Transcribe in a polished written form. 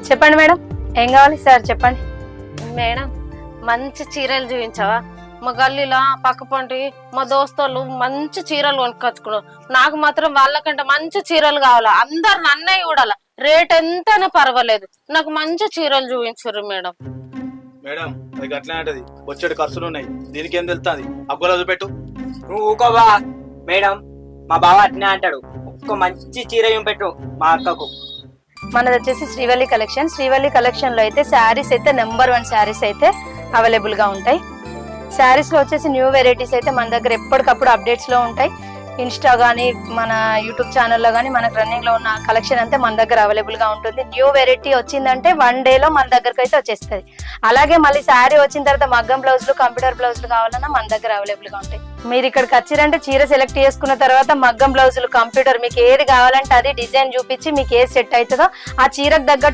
చెప్పండి మేడం, ఏం కావాలి సార్ చెప్పండి. మేడం మంచి చీరలు చూపించావా? మా గల్లీలో పక్క పంటి మా దోస్తులు మంచి చీరలు కొనుక్కొచ్చుకున్నారు. నాకు మాత్రం వాళ్ళకంటే మంచి చీరలు కావాలా. అందరు నన్నే చూడాల, రేట్ ఎంతైనా పర్వాలేదు, నాకు మంచి చీరలు చూపించారు మేడం. మేడం అది గట్లనే అంటది, వచ్చేటి ఖర్చులు ఉన్నాయి, దీనికి ఏం తెలుస్తుంది? అబ్బులు పెట్టు. నువ్వు ఊకోబా మేడం, మా బావ అట్నే అంటాడు. ఒక్క మంచి చీర పెట్టు మా అక్కకు. మనది వచ్చేసి శ్రీవల్లి కలెక్షన్. శ్రీవల్లి కలెక్షన్ లో అయితే శారీస్ అయితే నెంబర్ 1 శారీస్ అయితే అవైలబుల్ గా ఉంటాయి. శారీస్ లో వచ్చేసి న్యూ వెరైటీస్ అయితే మన దగ్గర ఎప్పటికప్పుడు అప్డేట్స్ లో ఉంటాయి. ఇన్స్టా గానీ మన యూట్యూబ్ ఛానల్లో గానీ మనకు రన్నింగ్ లో ఉన్న కలెక్షన్ అంతే మన దగ్గర అవైలబుల్ గా ఉంటుంది. న్యూ వెరైటీ వచ్చిందంటే 1 డేలో మన దగ్గరకు అయితే వచ్చేస్తుంది. అలాగే మళ్ళీ శారీ వచ్చిన తర్వాత మగ్గం బ్లౌజులు, కంప్యూటర్ బ్లౌజులు కావాలన్నా మన దగ్గర అవైలబుల్ గా ఉంటాయి. మీరు ఇక్కడికి వచ్చిరంటే చీర సెలెక్ట్ చేసుకున్న తర్వాత మగ్గం బ్లౌజులు, కంప్యూటర్ మీకు ఏది కావాలంటే అది డిజైన్ చూపించి మీకు ఏది సెట్ అవుతుందో ఆ చీరకు తగ్గట్టు